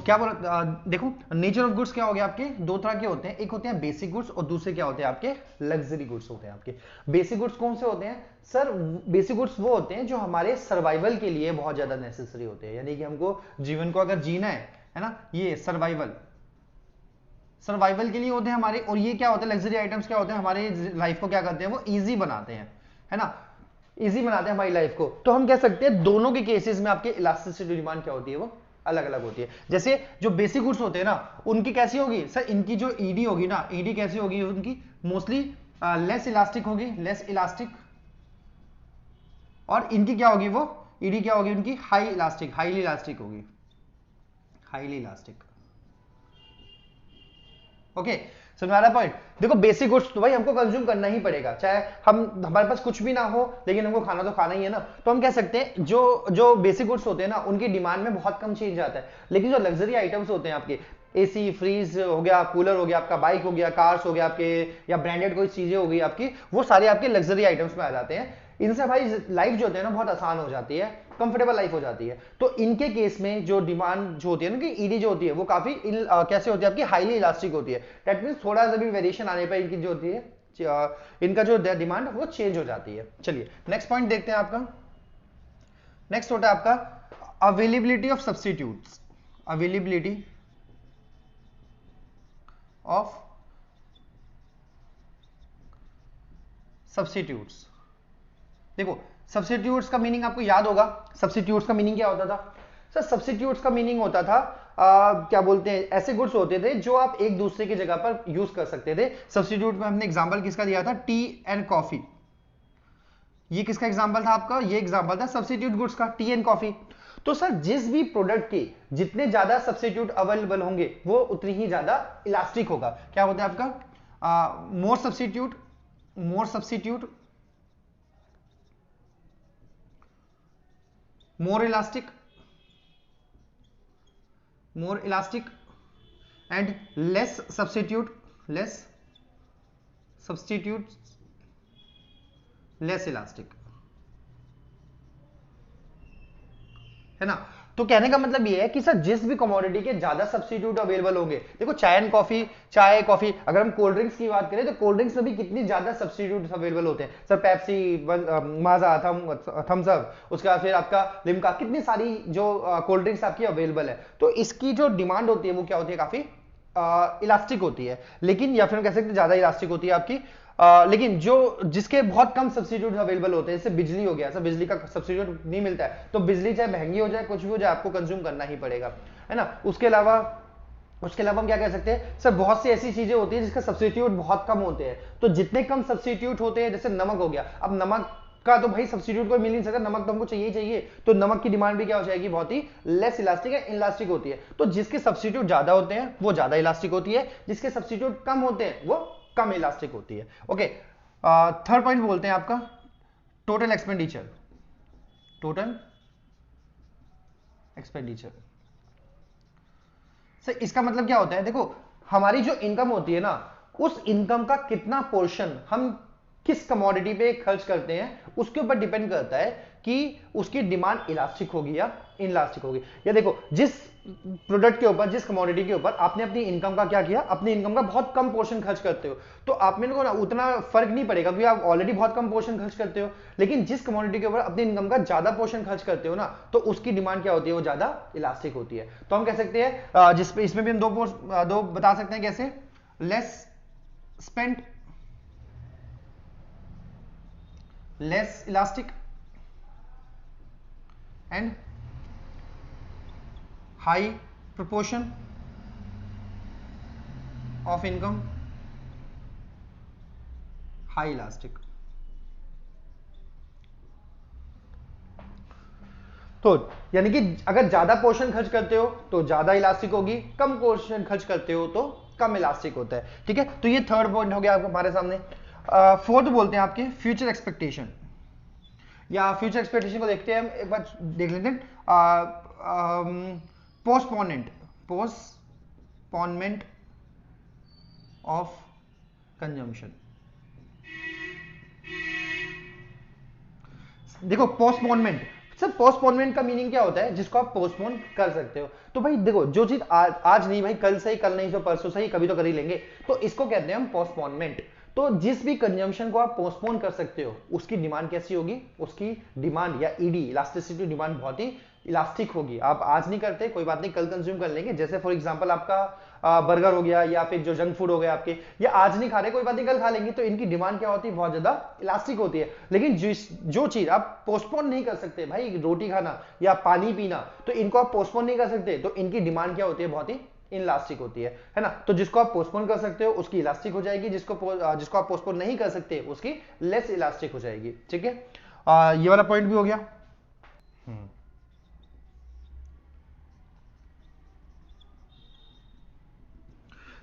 क्या बोल देखो नेचर ऑफ गुड्स क्या हो गया आपके, दो तरह के होते हैं, एक होते हैं बेसिक गुड्स और दूसरे क्या होते हैं आपके लग्जरी गुड्स होते हैं आपके। बेसिक गुड्स कौन से होते हैं सर? बेसिक गुड्स वो होते हैं जो हमारे सर्वाइवल के लिए बहुत ज्यादा नेसेसरी होते हैं, यानी कि हमको जीवन को अगर जीना है ना, ये सर्वाइवल सर्वाइवल के लिए होते हैं हमारे। और ये क्या होते हैं लग्जरी आइटम्स, क्या होते हैं हमारे लाइफ को क्या करते हैं, वो इजी बनाते हैं, है ना, इजी बनाते हैं हमारी लाइफ को। तो हम कह सकते हैं दोनों के केसेस में आपके इलास्टिसिटी डिमांड क्या होती है, वो अलग अलग होती है। जैसे जो बेसिक गुड्स होते हैं ना, उनकी कैसी होगी सर, इनकी जो ईडी होगी ना, ईडी कैसी होगी उनकी, मोस्टली लेस इलास्टिक होगी, लेस इलास्टिक। और इनकी क्या होगी, वो ईडी क्या होगी उनकी, हाई इलास्टिक, हाईली इलास्टिक होगी, हाईली इलास्टिक। ओके, समझ आ रहा पॉइंट? देखो बेसिक गुड्स तो भाई हमको कंज्यूम करना ही पड़ेगा, चाहे हम हमारे पास कुछ भी ना हो, लेकिन हमको खाना तो खाना ही है ना। तो हम कह सकते हैं जो जो बेसिक गुड्स होते हैं ना, उनकी डिमांड में बहुत कम चेंज आता है। लेकिन जो लग्जरी आइटम्स होते हैं आपके, एसी, फ्रीज हो गया, कूलर हो गया आपका, बाइक हो गया, कार्स हो गया आपके, या ब्रांडेड कोई चीजें हो गई आपकी, वो सारे आपके लग्जरी आइटम्स में आ जाते हैं। इनसे भाई लाइफ जो होती है ना बहुत आसान हो जाती है, कंफर्टेबल लाइफ हो जाती है। तो इनके केस में जो डिमांड जो होती है ना कि ईडी जो होती है, वो काफी कैसे होती है आपकी, हाईली इलास्टिक होती है। दैट मींस थोड़ा सा भी वेरिएशन आने पर इनकी जो होती है इनका जो डिमांड वो चेंज हो जाती है। चलिए नेक्स्ट पॉइंट देखते हैं आपका। नेक्स्ट होता है आपका availability of substitutes, availability of substitutes. देखो सब्स्टिट्यूट्स का मीनिंग आपको याद होगा, सब्स्टिट्यूट्स का मीनिंग क्या होता था सर? सब्स्टिट्यूट्स का मीनिंग होता था क्या बोलते हैं, ऐसे गुड्स होते थे जो आप एक दूसरे की जगह पर यूज कर सकते थे। सब्स्टिट्यूट में हमने एग्जांपल किसका दिया था, टी एंड कॉफी। ये किसका एग्जांपल था आपका, ये एग्जांपल था सब्स्टिट्यूट गुड्स का, टी एंड कॉफी। तो सर जिस भी प्रोडक्ट के जितने ज्यादा सब्स्टिट्यूट अवेलेबल होंगे वो उतनी ही ज्यादा इलास्टिक होगा। क्या होता है आपका, मोर substitute, more substitute, more elastic, more elastic, and less substitute, less substitute, less elastic, है ना। तो कहने का मतलब ये है कि सर जिस भी कमोडिटी के ज्यादा सब्स्टिट्यूट अवेलेबल होंगे, देखो चाय एंड कॉफी, चाय कॉफी, अगर हम कोल्ड ड्रिंक्स की बात करें तो कोल्ड ड्रिंक्स में भी कितनी ज्यादा सब्स्टिट्यूट अवेलेबल होते हैं सर, पेप्सी, माजा, थम्स अप, उसके बाद फिर आपका लिम्का, कितनी सारी जो कोल्ड ड्रिंक्स आपकी अवेलेबल है। तो इसकी जो डिमांड होती है वो क्या होती है, काफी इलास्टिक होती है। लेकिन या फिर हम कह सकते हैं ज्यादा इलास्टिक होती है आपकी। लेकिन जो जिसके बहुत कम सब्स्टिट्यूट अवेलेबल होते हैं, जैसे बिजली हो गया, सर बिजली का सब्स्टिट्यूट नहीं मिलता है, तो बिजली चाहे महंगी हो जाए कुछ भी हो जाए आपको कंज्यूम करना ही पड़ेगा, है ना। उसके अलावा हम क्या कह सकते हैं सर, बहुत सी ऐसी चीजें होती है जिसका सब्स्टिट्यूट बहुत कम होते हैं। तो जितने कम सब्स्टिट्यूट होते हैं, जैसे नमक हो गया, अब नमक का तो भाई सब्स्टिट्यूट कोई मिल नहीं सकता, नमक तो हमको चाहिए ही चाहिए, तो नमक की डिमांड भी क्या हो जाएगी, बहुत ही लेस इलास्टिक है, इलास्टिक होती है। तो जिसके सब्स्टिट्यूट ज्यादा होते हैं वो ज्यादा इलास्टिक होती है, जिसके सब्स्टिट्यूट कम होते हैं वो कम इलास्टिक होती है। ओके, थर्ड पॉइंट बोलते हैं आपका total expenditure, total expenditure. Sir इसका मतलब क्या होता है, देखो हमारी जो इनकम होती है ना, उस इनकम का कितना पोर्शन हम किस कमोडिटी पे खर्च करते हैं उसके ऊपर डिपेंड करता है कि उसकी डिमांड इलास्टिक होगी या इनलास्टिक होगी। या देखो जिस प्रोडक्ट के ऊपर, जिस कमोडिटी के ऊपर आपने अपनी इनकम का क्या किया, अपनी इनकम का बहुत कम पोर्शन खर्च करते हो, तो आप मेरे को ना उतना फर्क नहीं पड़ेगा क्योंकि आप ऑलरेडी बहुत कम पोर्शन खर्च करते हो। लेकिन जिस कमोडिटी के ऊपर अपनी इनकम का ज्यादा पोर्शन खर्च करते हो ना, तो उसकी डिमांड क्या होती है, वो ज्यादा इलास्टिक होती है। तो हम कह सकते हैं जिसपे इसमें भी हम दो बता सकते हैं कैसे, less spent, less elastic and high proportion of income high elastic। तो यानी कि अगर ज्यादा पोर्शन खर्च करते हो तो ज्यादा इलास्टिक होगी, कम पोर्शन खर्च करते हो तो कम इलास्टिक होता है। ठीक है, तो ये थर्ड पॉइंट हो गया हमारे सामने। फोर्थ बोलते हैं आपके फ्यूचर एक्सपेक्टेशन, या फ्यूचर एक्सपेक्टेशन को देखते हैं हम एक बार, देख लेते हैं। पोस्टपोनेंट, पोस्टपोनमेंट ऑफ कंजम्पशन। देखो पोस्टपोनमेंट, सर पोस्टपोनमेंट का मीनिंग क्या होता है? जिसको आप पोस्टपोन कर सकते हो। तो भाई देखो, जो चीज आज नहीं भाई, कल सही, कल नहीं तो परसों सही, कभी तो कर ही लेंगे, तो इसको कहते हैं हम पोस्टपोनमेंट। तो जिस भी कंजम्पशन को आप पोस्टपोन कर सकते हो उसकी डिमांड कैसी होगी? उसकी डिमांड या ईडी, इलास्टिसिटी डिमांड बहुत ही इलास्टिक होगी। आप आज नहीं करते कोई बात नहीं, कल कंज्यूम कर लेंगे। जैसे फॉर एग्जांपल आपका बर्गर हो गया या फिर जो जंक फूड हो गया आपके, या आज नहीं खा रहे कोई बात नहीं, कल खा लेंगे। तो इनकी डिमांड क्या होती है? बहुत ज्यादा इलास्टिक होती है। लेकिन जो चीज आप पोस्टपोन नहीं कर सकते, भाई रोटी खाना या पानी पीना, तो इनको आप पोस्टपोन नहीं कर सकते, तो इनकी डिमांड क्या होती है? बहुत ही इलास्टिक होती है ना। तो जिसको आप पोस्टपोन कर सकते हो उसकी इलास्टिक हो जाएगी, जिसको आप पोस्टपोन नहीं कर सकते उसकी लेस इलास्टिक हो जाएगी। ठीक है, ये वाला पॉइंट भी हो गया।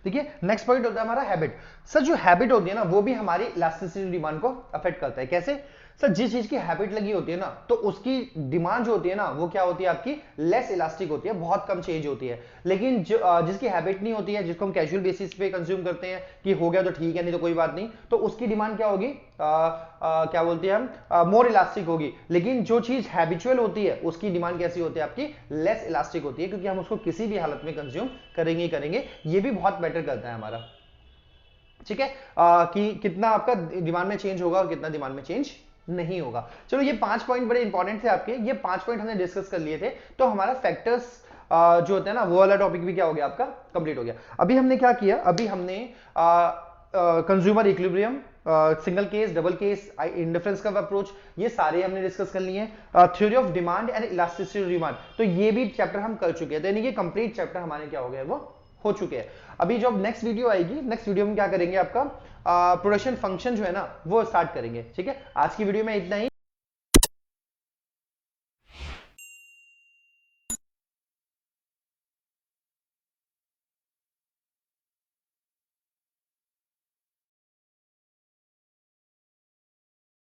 देखिए नेक्स्ट पॉइंट होता है हमारा हैबिट। सर जो हैबिट होती है ना, वो भी हमारी इलास्टिसिटी डिमांड को अफेक्ट करता है। कैसे? सर जिस चीज की हैबिट लगी होती है ना, तो उसकी डिमांड जो होती है ना, वो क्या होती है? आपकी लेस इलास्टिक होती है, बहुत कम चेंज होती है। लेकिन जिसकी हैबिट नहीं होती है, जिसको हम कैजुअल बेसिस पे कंज्यूम करते हैं कि हो गया तो ठीक है, नहीं तो कोई बात नहीं, तो उसकी डिमांड क्या होगी? क्या बोलते हैं हम? मोर इलास्टिक होगी। लेकिन जो चीज हैबिचुअल होती है उसकी डिमांड कैसी होती है? आपकी लेस इलास्टिक होती है, क्योंकि हम उसको किसी भी हालत में कंज्यूम करेंगे ही करेंगे। ये भी बहुत मैटर करता है हमारा। ठीक है, कि कितना आपका डिमांड में चेंज होगा और कितना डिमांड में चेंज नहीं होगा। चलो ये 5 पॉइंट बड़े इंपॉर्टेंट थे आपके, ये 5 पॉइंट हमने डिस्कस कर लिए थे। तो हमारा फैक्टर्स जो होता है ना, वो वाला टॉपिक भी क्या हो गया आपका? कंप्लीट हो गया। अभी हमने क्या किया? अभी हमने consumer equilibrium, single case, double case, indifference curve approach, ये सारे हमने डिस्कस कर लिए हैं। Theory of demand and elasticity demand, तो ये भी चैप्टर हम कर चुके हैं। तो यानी कि कंप्लीट चैप्टर हमारे क्या हो गए? वो हो चुके हैं। अभी जो नेक्स्ट वीडियो आएगी, नेक्स्ट वीडियो में क्या करेंगे? आपका प्रोडक्शन फंक्शन जो है ना, वो स्टार्ट करेंगे। ठीक है, आज की वीडियो में इतना ही।